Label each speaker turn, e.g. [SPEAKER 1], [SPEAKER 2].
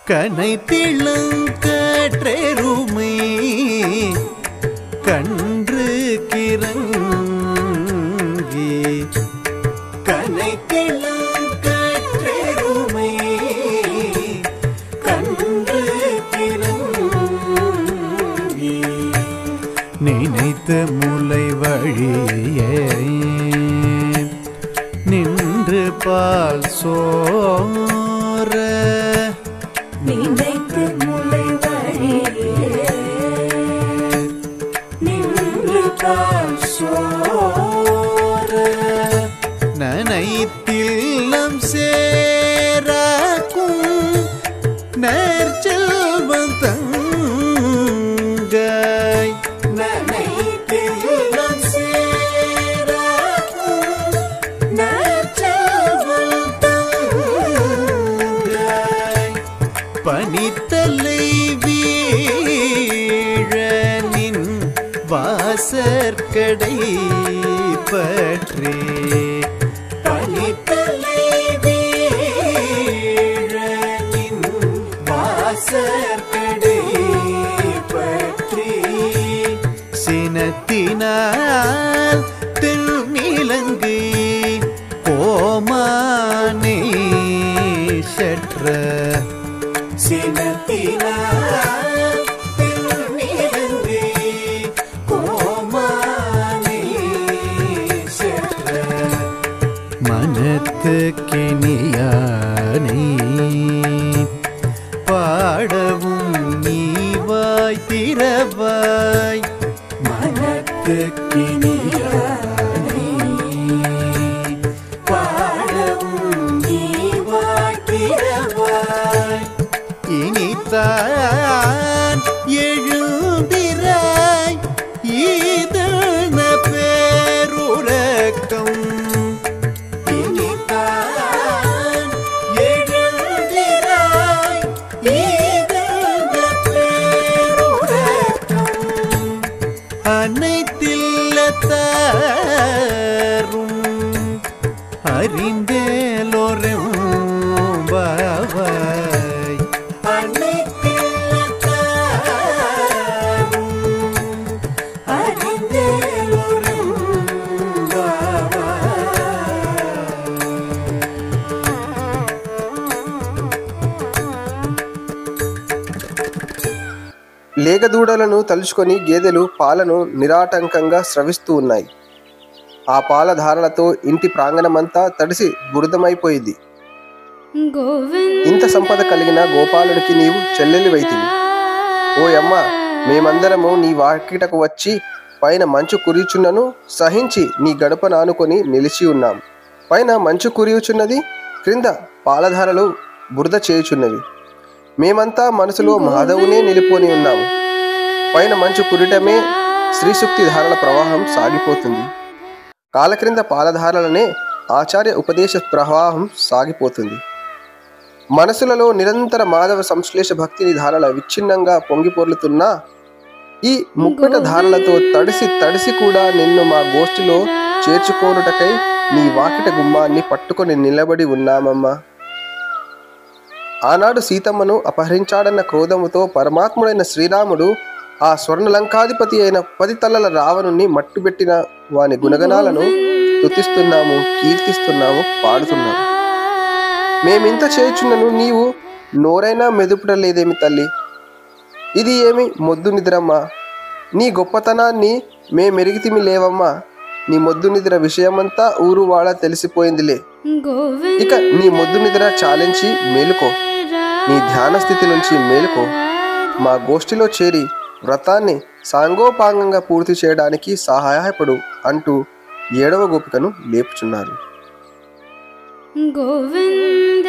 [SPEAKER 1] கனைத்திளங்கற்றெருமை கன்று கிறங்கி கனைத்திளங்கற்றெருமை கன்று கிறங்கி நினைத்த முலை வழியே நின்று பால் சோர
[SPEAKER 2] நினைத்து முலை வழியே நின்று பால் சோர
[SPEAKER 1] நனைத்தில்லம் சேராக்கும் நற்செல்வம் தங்காய்
[SPEAKER 2] நனைத்தில்லம் சேராக்கும் நற்செல்வம் தங்காய்
[SPEAKER 1] பனித்தலை வீழ நின் வாசற்கடை பற்றே
[SPEAKER 2] பனித்தலை வீழ நின் வாசற்கடை பற்றி
[SPEAKER 1] சினத்தினால் தென்னிலங்கை கோமானே சற்ற
[SPEAKER 2] சினத்தினால் தென்னிலங்கை கோமானே சென்ற
[SPEAKER 1] மனத்து கிணியானை பாடவும் நீவாய் திறவாய்
[SPEAKER 2] மனத்து கிணியானை பாடவும் நீவாய் திறவாய்
[SPEAKER 1] இனித்தான் எழுந்திராய் ஈதன பேருலக்கம்
[SPEAKER 2] இனித்தான் எழுந்திராய் ஈதன பேருலகம்
[SPEAKER 1] அனைத்தில்லத்தாரும் அறிந்தேலோரும் பாவாய்
[SPEAKER 2] அனைத்தில்லத்தாரும் அறிந்தேலோரும் பாவாய்
[SPEAKER 3] లేగదూడలను తలుచుకొని గేదెలు పాలను నిరాటంకంగా స్రవిస్తూ ఉన్నాయి. ఆ పాల ధారలతో ఇంటి ప్రాంగణమంతా తడిసి బురదమైపోయింది. ఇంత సంపద కలిగిన గోపాలుడికి నీవు చెల్లెలివైతివి. ఓయమ్మ, మేమందరము నీ వాకిటకు వచ్చి పైన మంచు కురియుచున్నను సహించి నీ గడప నానుకొని నిలిచి ఉన్నాం. పైన మంచు కురియుచున్నది, క్రింద పాలధారలు బురద చేయుచున్నవి. మేమంతా మనసులో మాధవునే నిలిపోని ఉన్నాము. పైన మంచు కురిటమే శ్రీసూక్తి ధారల ప్రవాహం సాగిపోతుంది. కాల క్రింద పాలధారలనే ఆచార్య ఉపదేశ ప్రవాహం సాగిపోతుంది. మనసులలో నిరంతర మాధవ సంశ్లేష భక్తిని ధారల విచ్ఛిన్నంగా పొంగిపొర్లుతున్నా ఈ ముప్పట ధారలతో తడిసి తడిసి కూడా నిన్ను మా గోష్ఠిలో చేర్చుకోనుటకై నీ వాకిట గుమ్మాన్ని పట్టుకొని నిలబడి ఉన్నామమ్మా. ఆనాడు సీతమ్మను అపహరించాడన్న క్రోధముతో పరమాత్ముడైన శ్రీరాముడు ఆ స్వర్ణలంకాధిపతి అయిన 10 తలల రావణుణ్ణి మట్టుబెట్టిన వాని గుణగణాలను స్తుతిస్తున్నాము, కీర్తిస్తున్నాము, పాడుతున్నాము. మేమింత చేయుచున్నను నీవు నోరైనా మెదుపుటలేదేమి తల్లి? ఇది ఏమి మొద్దు నిద్రమ్మా? నీ గొప్పతనాన్ని మేమెరిగితిమి లేవమ్మా. నీ మొద్దు నిద్ర విషయమంతా ఊరు వాడ తెలిసిపోయిందిలే. ఇక నీ మొద్దు నిద్ర చాలించి మేలుకో, నీ ధ్యాన స్థితి నుంచి మేలుకో. మా గోష్ఠిలో చేరి వ్రతాన్ని సాంగోపాంగంగా పూర్తి చేయడానికి సహాయపడు అంటూ 7వ గోపికను లేపుచున్నారు.
[SPEAKER 2] గోవింద